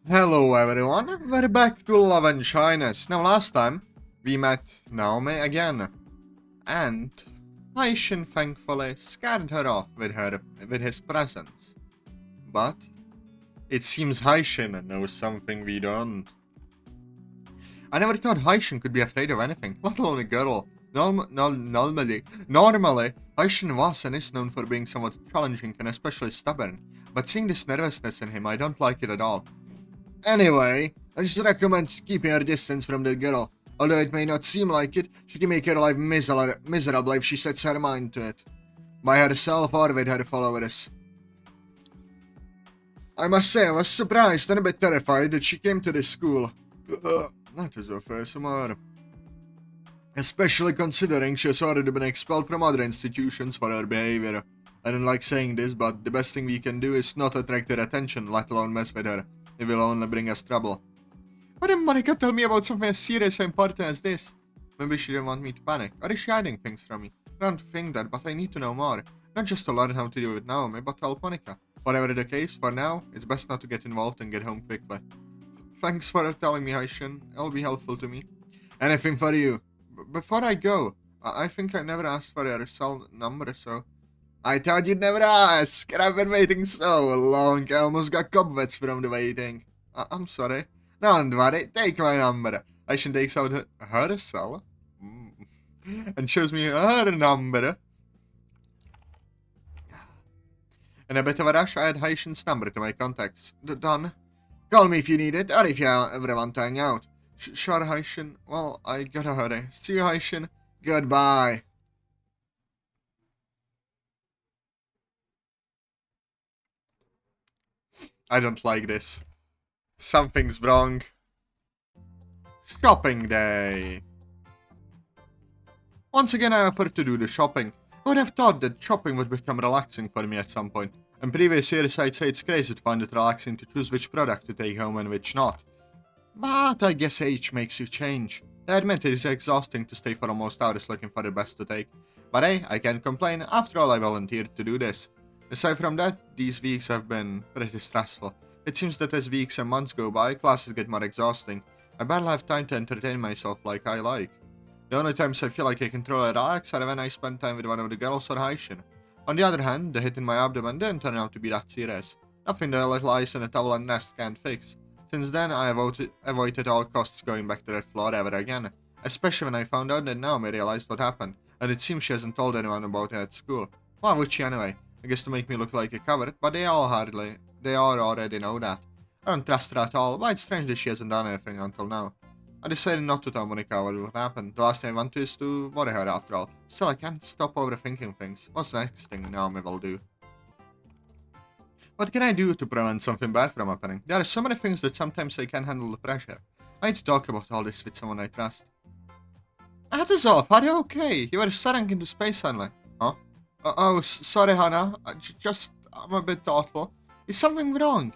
Hello everyone, we're back to Love and Shyness. Now last time, we met Naomi again, and Aishin thankfully scared her off with his presence. But it seems Aishin knows something we don't. I never thought Aishin could be afraid of anything, let alone a girl. Normally, Aishin was and is known for being somewhat challenging and especially stubborn, but seeing this nervousness in him, I don't like it at all. Anyway, I just recommend keeping her distance from the girl. Although it may not seem like it, she can make her life miserable if she sets her mind to it. By herself or with her followers. I must say I was surprised and a bit terrified that she came to this school. Atazoth more. Especially considering she has already been expelled from other institutions for her behavior. I don't like saying this, but the best thing we can do is not attract her attention, let alone mess with her. It will only bring us trouble. Why didn't Monica tell me about something as serious and important as this? Maybe she didn't want me to panic, or is she hiding things from me? I don't think that, but I need to know more. Not just to learn how to deal with Naomi, but to help Monica. Whatever the case, for now, it's best not to get involved and get home quickly. Thanks for telling me, Aishin. It'll be helpful to me. Anything for you. Before I go, I think I never asked for your cell number, so... I thought you'd never ask, and I've been waiting so long, I almost got cobwebs from the waiting. I'm sorry. Don't worry, take my number. Aishin takes out her cell and shows me her number. In a bit of a rush, I add Aishin's number to my contacts. Done. Call me if you need it, or if you ever want to hang out. Sure, Aishin. Well, I gotta hurry. See you, Aishin. Goodbye. I don't like this. Something's wrong. Shopping day. Once again I offered to do the shopping. I would have thought that shopping would become relaxing for me at some point. In previous years I'd say it's crazy to find it relaxing to choose which product to take home and which not. But I guess age makes you change. I admit it is exhausting to stay for almost hours looking for the best to take. But hey, I can't complain, after all I volunteered to do this. Aside from that, these weeks have been pretty stressful. It seems that as weeks and months go by, classes get more exhausting. I barely have time to entertain myself like I like. The only times I feel like I can truly relax are when I spend time with one of the girls or Aishin. On the other hand, the hit in my abdomen didn't turn out to be that serious. Nothing that a little ice in a towel and nest can't fix. Since then, I avoided at all costs going back to that floor ever again. Especially when I found out that Naomi realized what happened, and it seems she hasn't told anyone about it at school. Why would she anyway? I guess to make me look like a coward, but they all already know that. I don't trust her at all, but it's strange that she hasn't done anything until now. I decided not to tell Monica what would happen. The last thing I want to is to worry her after all. Still, I can't stop overthinking things. What's the next thing Naomi will do? What can I do to prevent something bad from happening? There are so many things that sometimes I can't handle the pressure. I need to talk about all this with someone I trust. Atazoth, are you okay? You were staring into space suddenly. Huh? Sorry, Hannah. I'm a bit thoughtful. Is something wrong?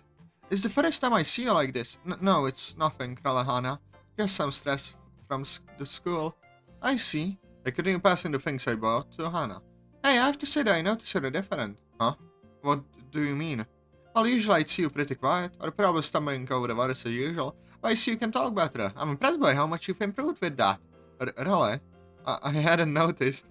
It's the first time I see you like this. No, it's nothing, Hannah. Just some stress from the school. I see. I continue passing the things I bought to Hannah. Hey, I have to say that I notice you're different. Huh? What do you mean? Well, usually I'd see you pretty quiet, or probably stumbling over the words as usual. But I see you can talk better. I'm impressed by how much you've improved with that. Really? I hadn't noticed.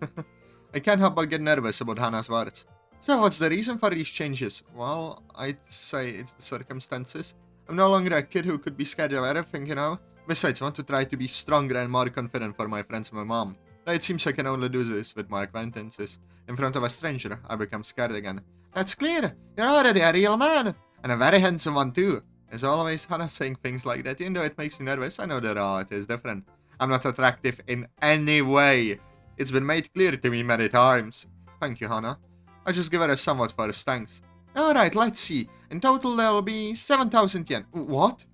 I can't help but get nervous about Hannah's words. So what's the reason for these changes? Well, I'd say it's the circumstances. I'm no longer a kid who could be scared of everything, you know? Besides, I want to try to be stronger and more confident for my friends and my mom. Now it seems I can only do this with my acquaintances. In front of a stranger, I become scared again. That's clear! You're already a real man! And a very handsome one too! As always, Hannah saying things like that, even though it makes me nervous, I know the reality is different. I'm not attractive in any way. It's been made clear to me many times. Thank you, Hannah. I just give her a somewhat first thanks. Alright, let's see. In total, there'll be 7,000 yen. What?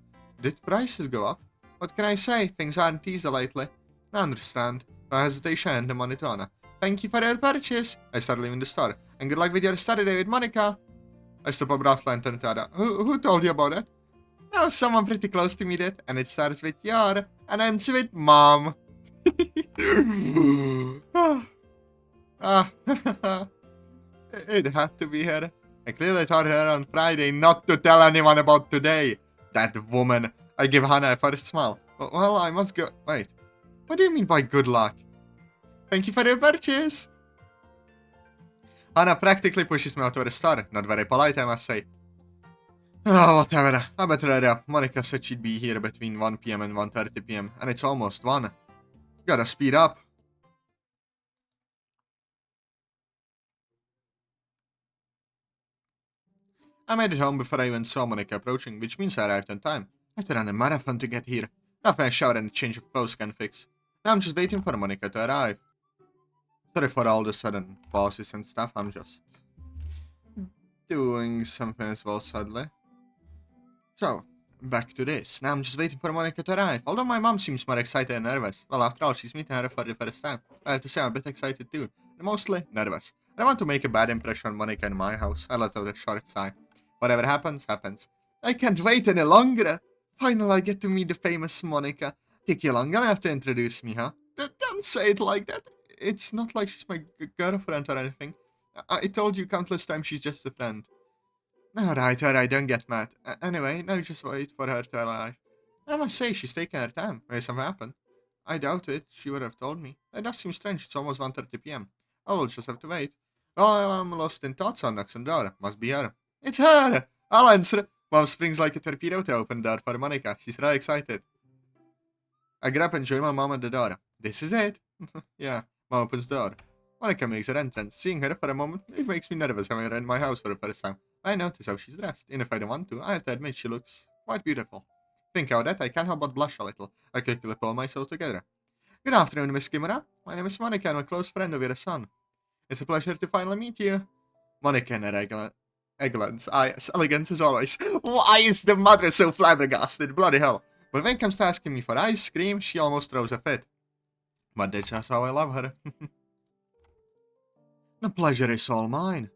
Did prices go up? What can I say? Things aren't easy lately. I understand. No hesitation and the money to Hannah. Thank you for your purchase. I start leaving the store. And good luck with your study day with Monica. I stop abruptly and turn to Ada. Who told you about it? Oh, someone pretty close to me did. And it starts with your and ends with mom. It had to be her. I clearly told her on Friday not to tell anyone about today. That woman. I give Hannah a first smile. Well, I must go. Wait. What do you mean by good luck? Thank you for your purchase. Hannah practically pushes me out of the store. Not very polite, I must say. Oh, whatever. I better hurry up. Monica said she'd be here between 1 PM and 1:30 PM, and it's almost 1. Gotta speed up. I made it home before I even saw Monica approaching, which means I arrived on time. I had to run a marathon to get here. Nothing a shower and a change of clothes can fix. Now I'm just waiting for Monica to arrive. Sorry for all the sudden pauses and stuff, I'm just doing something as well, sadly. So, back to this. Now I'm just waiting for Monica to arrive. Although my mom seems more excited and nervous. Well, after all, she's meeting her for the first time. I have to say I'm a bit excited too. And mostly nervous. I don't want to make a bad impression on Monica in my house. I let out a short sigh. Whatever happens, happens. I can't wait any longer. Finally, I get to meet the famous Monica. Take you long, gonna have to introduce me, huh? Don't say it like that. It's not like she's my girlfriend or anything. I told you countless times she's just a friend. Alright, don't get mad. Anyway, now just wait for her to arrive. I must say, she's taking her time. May something happen. I doubt it. She would have told me. It does seem strange. It's almost 1:30 PM. I will just have to wait. Well, I'm lost in thoughts on knocks on the door. Must be her. It's her! I'll answer. Mom springs like a torpedo to open the door for Monica. She's really excited. I get up and join my mom at the door. This is it. Yeah, Mom opens the door. Monica makes her entrance. Seeing her for a moment, it makes me nervous having her in my house for the first time. I notice how she's dressed, and if I don't want to, I have to admit she looks quite beautiful. Think of that, I can't help but blush a little. I quickly pull myself together. Good afternoon, Miss Kimura. My name is Monica, and I'm a close friend of your son. It's a pleasure to finally meet you. Monica in her elegance as always. Why is the mother so flabbergasted? Bloody hell. But when it comes to asking me for ice cream, she almost throws a fit. But that's just how I love her. The pleasure is all mine.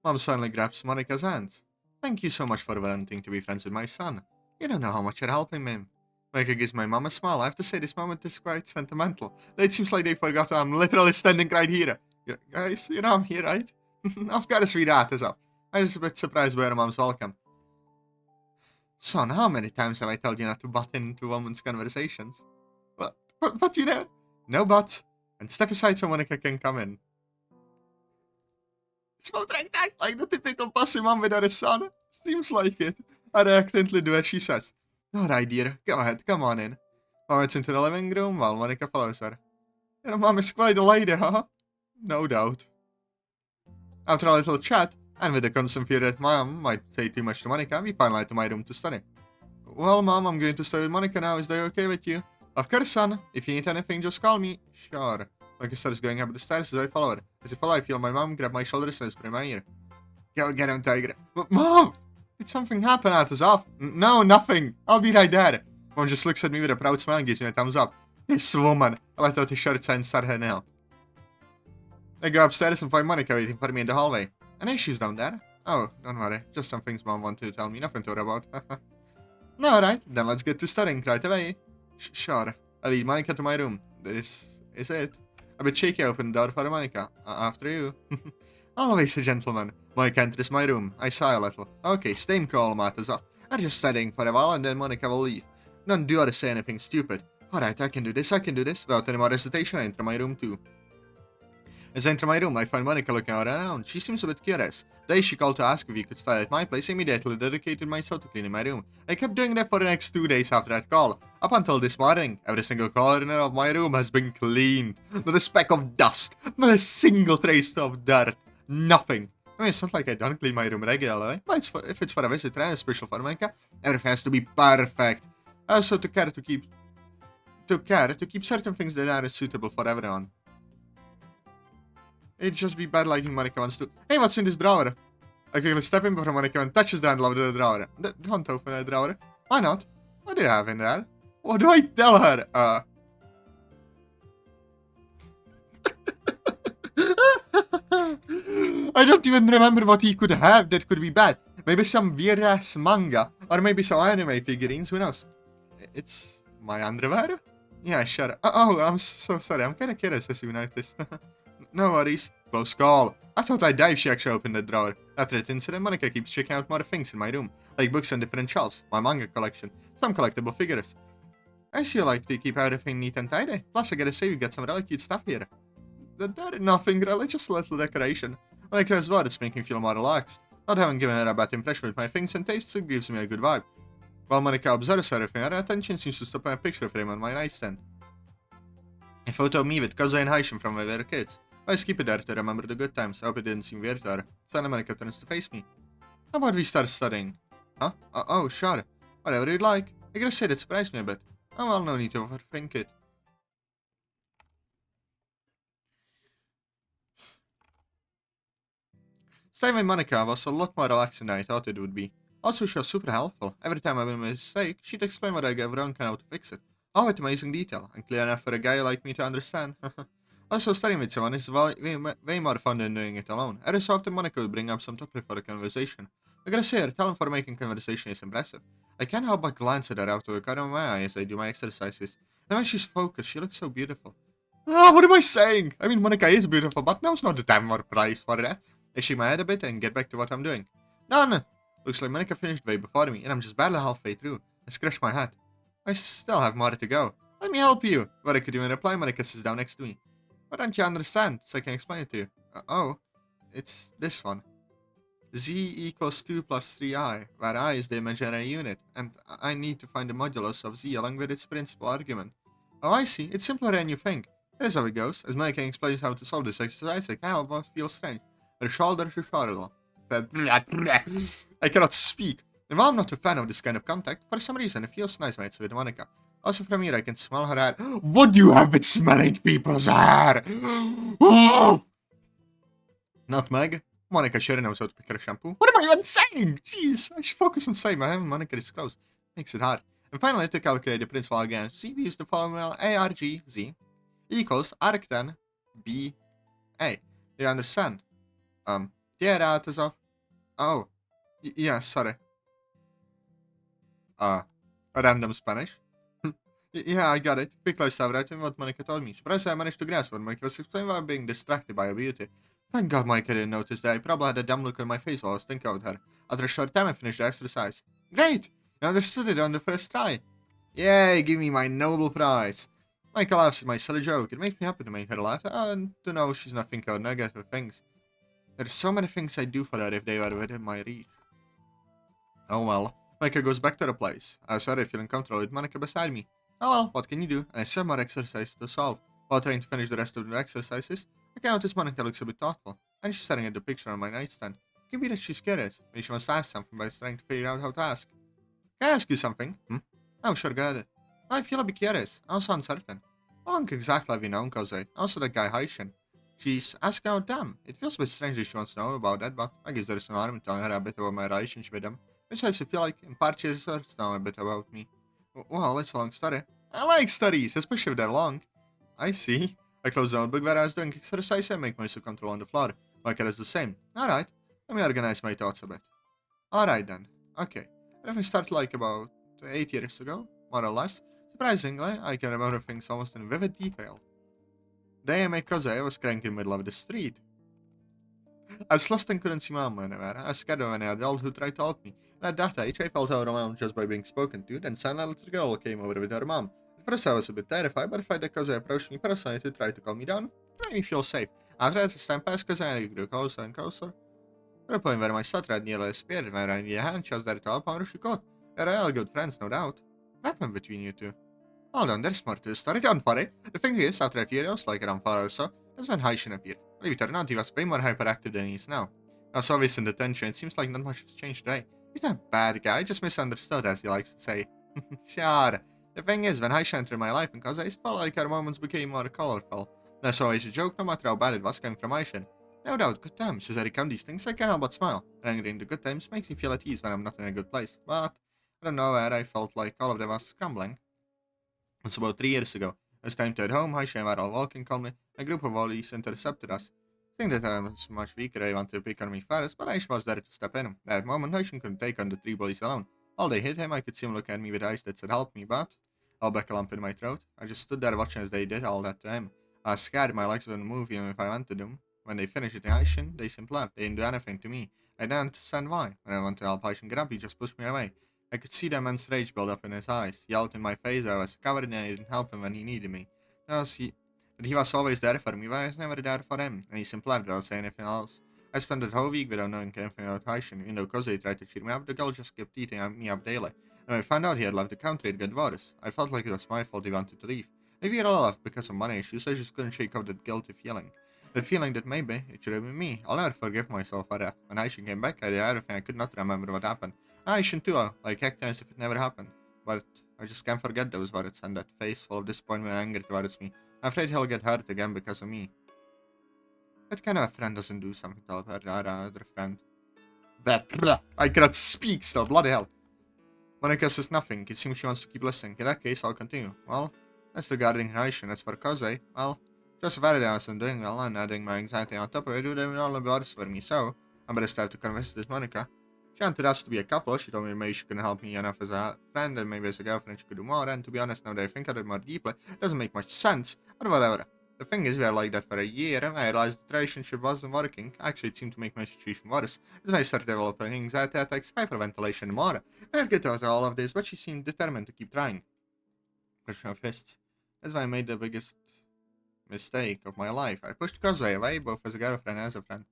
Mom suddenly grabs Monica's hands. Thank you so much for wanting to be friends with my son. You don't know how much you're helping me. Monica gives my mom a smile. I have to say this moment is quite sentimental. It seems like they forgot I'm literally standing right here. Guys, you know I'm here, right? I've got a sweet Atazoth. I'm just a bit surprised by her mom's welcome. Son, how many times have I told you not to butt into women's conversations? But you know, no buts. And step aside so Monica can come in. It's both like the typical pussy mom with her son. Seems like it. I reluctantly do as she says. Alright, dear. Go ahead. Come on in. Mom heads into the living room while Monica follows her. Your mom is quite a lady, huh? No doubt. After a little chat, and with the constant fear that Mom might say too much to Monica, we finally head to my room to study. Well, Mom, I'm going to stay with Monica now. Is that okay with you? Of course, son. If you need anything, just call me. Sure. Monica starts going up the stairs as I follow her. As I follow, I feel my mom grab my shoulders and whisper in my ear. Go get him, Tiger. Mom! Did something happen, Atazoth? No, nothing. I'll be right there. Mom just looks at me with a proud smile and gives me a thumbs up. This woman. I let out a short sigh and start her nail. I go upstairs and find Monica waiting for me in the hallway. Any issues down there? Oh, don't worry. Just some things Mom wanted to tell me. Nothing to worry about. No, alright. Then let's get to studying right away. Sure. I lead Monica to my room. This is it. A bit shaky, I open the door for Monica. After you. Always a gentleman. Monica enters my room. I sigh a little. Okay, stay calm, Atazoth. I'm just studying for a while and then Monica will leave. Don't do or say anything stupid. Alright, I can do this. Without any more hesitation, I enter my room too. As I enter my room, I find Monica looking around. She seems a bit curious. The day she called to ask if we could study at my place, I immediately dedicated myself to cleaning my room. I kept doing that for the next 2 days after that call. Up until this morning, every single corner of my room has been cleaned. Not a speck of dust. Not a single trace of dirt. Nothing. I mean, it's not like I don't clean my room regularly, but if it's for a visitor and special for Monica, everything has to be perfect. I also took care to keep certain things that are suitable for everyone. It'd just be bad liking Monica wants to. Hey, what's in this drawer? I quickly step in before Monica and touches the handle of the drawer. Don't open the drawer. Why not? What do you have in there? What do I tell her? I don't even remember what he could have that could be bad. Maybe some weird-ass manga. Or maybe some anime figurines, who knows? It's my underwear? Yeah, sure. Oh, I'm so sorry. I'm kinda curious as you noticed. No worries. Close call. I thought I'd die if she actually opened the drawer. After that incident, Monica keeps checking out more things in my room. like books on different shelves, my manga collection, some collectible figures. I see you like to keep everything neat and tidy. Plus, I gotta say, you got some really cute stuff here. There is nothing really, just a little decoration. When I close the door, it's making me feel more relaxed. Not having given her a bad impression with my things and tastes, it gives me a good vibe. While Monica observes everything, her attention seems to stop on a picture frame on my nightstand. A photo of me with Koza and Haishin from when we were kids. I keep it there to remember the good times. I hope it didn't seem weird to her. Suddenly Monica turns to face me. How about we start studying? Huh? Oh, sure. Whatever you'd like. I gotta say that surprised me a bit. Oh well, no need to overthink it. Staying with Monica was a lot more relaxing than I thought it would be. Also, she was super helpful. Every time I made a mistake, she'd explain what I gave wrong and how to fix it. All with amazing detail, and clear enough for a guy like me to understand. Also, studying with someone is way more fun than doing it alone. Every so often, Monica would bring up some topic for a conversation. I gotta say, her talent for making conversation is impressive. I can't help but glance at her out of the corner of my eye as I do my exercises. And when she's focused, she looks so beautiful. Ah, what am I saying? I mean, Monica is beautiful, but now's not the time or price for that. I shake my head a bit and get back to what I'm doing. Done! Looks like Monica finished way before me, and I'm just barely halfway through. I scratch my head. I still have more to go. Let me help you. But I could even reply, Monica sits down next to me. Why don't you understand, so I can explain it to you? Oh, it's this one. Z equals 2 plus 3i, where I is the imaginary unit, and I need to find the modulus of z along with its principal argument. Oh, I see. It's simpler than you think. Here's how it goes. As Monica explains how to solve this exercise, I can't help but feel strange. Her shoulder to shoulder. I cannot speak. And while I'm not a fan of this kind of contact, for some reason it feels nice when it's with Monica. Also from here I can smell her hair. What do you have with smelling people's hair? Nutmeg? Monica sure knows how to pick her shampoo. What am I even saying? Jeez, I should focus on saying my having Monica is close. Makes it hard. And finally, to calculate the principal again, Z we use the formula ARGZ equals arctan B A. Do you understand? Yeah, Atazoth. Oh, yeah, sorry. Random Spanish. Yeah, I got it. Quick life I've written what Monica told me. Surprised I managed to grasp what Monica was explaining while being distracted by her beauty. Thank God Monica didn't notice that I probably had a dumb look on my face while I was thinking about her. After a short time I finished the exercise. Great! You understood it on the first try. Yay, give me my Nobel Prize. Monica laughs at my silly joke. It makes me happy to make her laugh, and to know she's not thinking of negative things. There's so many things I'd do for her if they were within my reach. Oh well. Monica goes back to the place. I was already feeling comfortable with Monica beside me. Oh well, what can you do? And I still have more exercises to solve. While trying to finish the rest of the exercises, I can notice Monica looks a bit thoughtful, and she's staring at the picture on my nightstand. It can be that she's curious. Maybe she wants to ask something, but is trying to figure out how to ask. Can I ask you something? Oh, sure, go ahead. I feel a bit curious. I'm also uncertain. I don't exactly have you known, cause I also that guy Haishin. She's asking out them. It feels a bit strange that she wants to know about that, but I guess there's no harm in telling her a bit about my relationship with them. Besides, I feel like in part she deserves to know a bit about me. Well, it's a long story. I like studies, especially if they're long. I see. I close the notebook where I was doing exercise and make myself comfortable on the floor. My cat is the same. Alright, let me organize my thoughts a bit. Alright then. Okay. If I start like about 8 years ago, more or less, surprisingly, I can remember things almost in vivid detail. The day I met Koze, I was crying in the middle of the street. I was lost and couldn't see Mom anywhere. I was scared of an adult who tried to help me. And at that age, I felt overwhelmed just by being spoken to, then suddenly a little girl came over with her mom. At first I was a bit terrified, but the fact that Koze approached me personally to try to calm me down, made me feel safe. After as time passed, Koze grew closer and closer. To the point where my stutter had nearly disappeared, when I needed a hand, she was there to help however she could. We were really good friends, no doubt. What happened between you two? Hold on, there's more to the story, don't worry. The thing is, after a few years, like around 4 or so, that's when Haishin appeared. Believe it or not, he was way more hyperactive than he is now. I was always in detention, it seems like not much has changed today. He's not a bad guy, just misunderstood, as he likes to say. Sure. The thing is, when Haishin entered my life, because I felt like our moments became more colorful. That's always a joke, no matter how bad it was coming from Haishin. No doubt, good times. As I recount these things, I can't help but smile. Remembering the good times makes me feel at ease when I'm not in a good place. But, I don't know where I felt like all of them was crumbling. It's about 3 years ago. As time to head home, Haishin and I were all walking calmly. A group of bullies intercepted us. Seeing that I was much weaker, I wanted to pick on me first, but Haishin was there to step in. At that moment, Haishin couldn't take on the 3 bullies alone. While they hit him, I could see him look at me with eyes that said help me, but I'll back a lump in my throat. I just stood there watching as they did all that to him. I was scared my legs wouldn't move even if I wanted them. When they finished hitting Haishin, they simply left. They didn't do anything to me. I didn't understand why. When I wanted to help Aishin get up, he just pushed me away. I could see the immense rage build up in his eyes. He yelled in my face I was a coward and I didn't help him when he needed me. That he was always there for me, but I was never there for him, and he simply left without saying anything else. I spent the whole week without knowing anything about Aishin. Even though Koze tried to cheer me up, the girl just kept eating me up daily. And when I found out he had left the country to get divorced, I felt like it was my fault he wanted to leave. Maybe he all left because of money issues, I just couldn't shake off that guilty feeling. The feeling that maybe it should have been me. I'll never forgive myself for that. When Aishin came back, I did everything I could not remember what happened. Aishin too, like acting as if it never happened. But I just can't forget those words and that face full of disappointment and anger towards me. I'm afraid he'll get hurt again because of me. What kind of a friend doesn't do something to help her other friend? I cannot speak still, bloody hell. Monica says nothing. It seems she wants to keep listening. In that case, I'll continue. Well, as regarding Aishin, as for Koze, well, just Verde wasn't doing well, and adding my anxiety on top of it would have been all the worse for me, so I'm better start to convince this Monica. She wanted us to be a couple. She told me maybe she couldn't help me enough as a friend, and maybe as a girlfriend she could do more, and to be honest, now that I think of it more deeply, it doesn't make much sense, but whatever. The thing is, we were like that for a year, and I realized the relationship wasn't working. Actually, it seemed to make my situation worse. As I started developing anxiety attacks, hyperventilation, and more. I get out of all of this, but she seemed determined to keep trying. Crushing her fists. That's why I made the biggest mistake of my life. I pushed Koze away, both as a girlfriend and as a friend.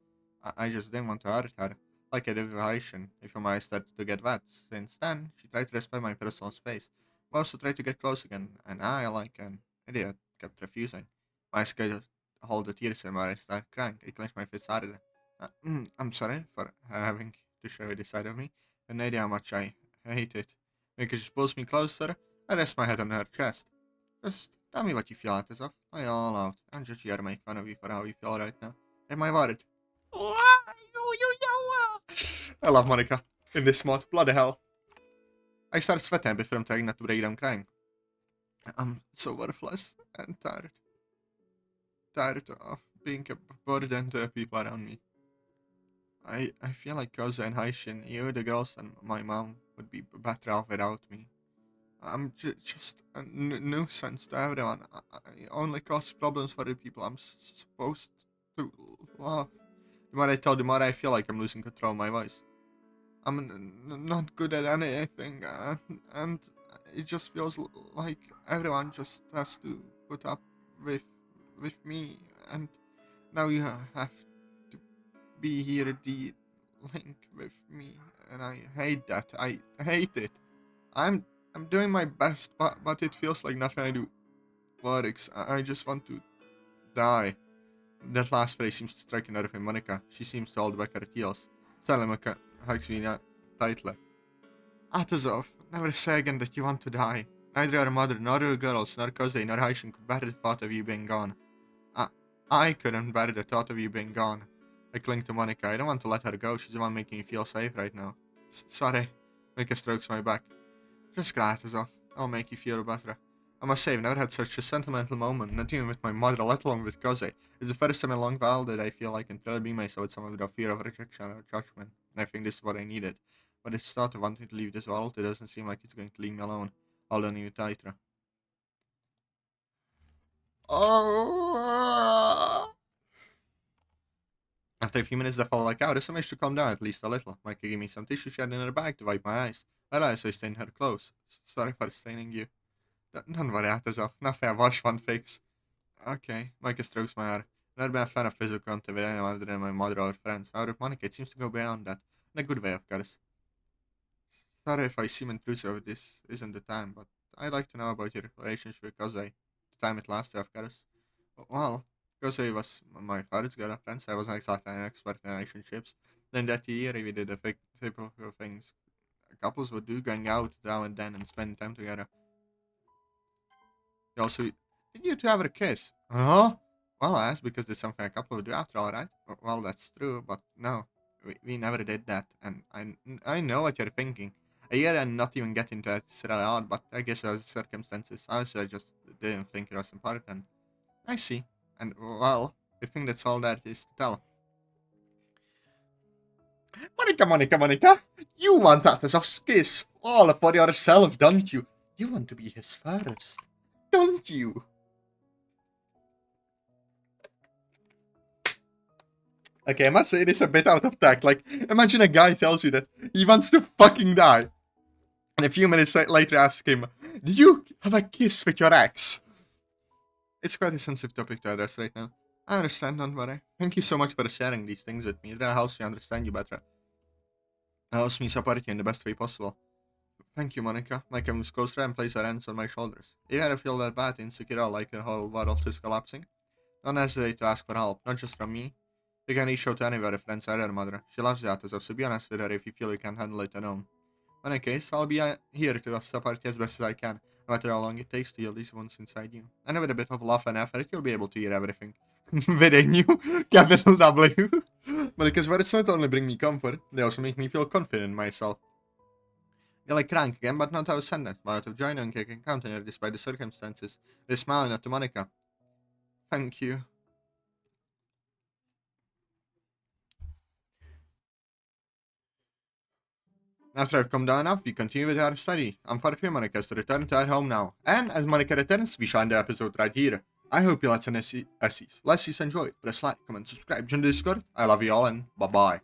I just didn't want to hurt her, like I did with Aishin, if my started to get wet. Since then, she tried to respect my personal space, but also tried to get close again, and I, like an idiot, kept refusing. My eyes could hold the tears in my eyes started crying. I clenched my fists harder. I'm sorry for having to show you this side of me. No idea how much I hate it. Because she pulls me closer, I rest my head on her chest. Just tell me what you feel, Atazoth. Lay it all out. I'm just here to make fun of you for how you feel right now. Am I worried? I love Monica. In this mod, bloody hell. I start sweating before I'm trying not to break down crying. I'm so worthless and tired. Tired of being a burden to the people around me. I feel like Koze and Aishin, you, the girls, and my mom would be better off without me. I'm just a nuisance to everyone. I only cause problems for the people I'm supposed to love. The more I tell, the more I feel like I'm losing control of my voice. I'm not good at anything, and it just feels like everyone just has to put up with me, and now you have to be here dealing with me, and I hate that. I hate it. I'm doing my best, but it feels like nothing I do works. I just want to die. That last phrase seems to strike a nerve in Monica. She seems to hold back her tears. Suddenly Monica hugs me tightly. Atazoth, never say again that you want to die. Neither your mother, nor your girls, nor Koze, nor Aishin could bear the thought of you being gone. I couldn't bear the thought of you being gone. I cling to Monica. I don't want to let her go. She's the one making me feel safe right now. Sorry. Monica strokes my back. Just cry, Atazoth. I'll make you feel better. I must say, I've never had such a sentimental moment, not even with my mother, let alone with Koze. It's the first time in a long while that I feel I can truly be myself with someone without fear of rejection or judgment. And I think this is what I needed. But it's thought of wanting to leave this world, it doesn't seem like it's going to leave me alone. I'll learn you tighter. Oh! After a few minutes that felt like hours, I managed to calm down at least a little. Micah gave me some tissue she had in her bag to wipe my eyes. I realized I stained her clothes. Sorry for staining you. Don't worry, Atazoth. Nothing I wash won't fix. Okay. Micah strokes my hair. I've never been a fan of physical contact with anyone other than my mother or friends. However, with Monica, it seems to go beyond that. In a good way, of course. Sorry if I seem intrusive, this isn't the time, but I'd like to know about your relationship with Koze. The time it lasted, of course. Well, Koze was my father's girlfriend, so I wasn't exactly an expert in relationships. Then that year, we did the typical things couples would do, going out now and then and spending time together. You also, did you two ever kiss? Huh? Well, I asked because it's something a couple would do after all, right? Well, that's true, but no, we never did that, and I know what you're thinking. A year and not even getting to that is really odd, but I guess it was circumstances. Honestly, I just didn't think it was important. I see. And, well, I think that's all there is to tell. Monica! You want Atazoth's kiss all for yourself, don't you? You want to be his first, don't you? Okay, I must say this a bit out of tact. Like, imagine a guy tells you that he wants to fucking die. And a few minutes later ask him, did you have a kiss with your ex? It's quite a sensitive topic to address right now. I understand, don't worry. Thank you so much for sharing these things with me. It really helps me understand you better. It helps me support you in the best way possible. Thank you, Monica. Mike comes closer and places her hands on my shoulders. Even if I feel that bad, insecure, like the whole world is collapsing, don't hesitate to ask for help, not just from me. You can reach out to anywhere if friends or her mother. She loves the Atazoth, so be honest with her if you feel you can't handle it alone. In any case, I'll be here to support you as best as I can, no matter how long it takes to heal these wounds inside you. And with a bit of love and effort, you'll be able to hear everything. Within you, capital W. Monica's words not only bring me comfort, they also make me feel confident in myself. You're like crank again, but not out of sadness, but out of joy knowing I can count on her despite the circumstances. With a smile not to Monica. Thank you. After I've come down enough, we continue with our study. I'm part of Monica to return to our home now. And as Monica returns, we shall end the episode right here. I hope you like some essays. Let's enjoy. Press like, comment, subscribe, join the Discord. I love you all and bye-bye.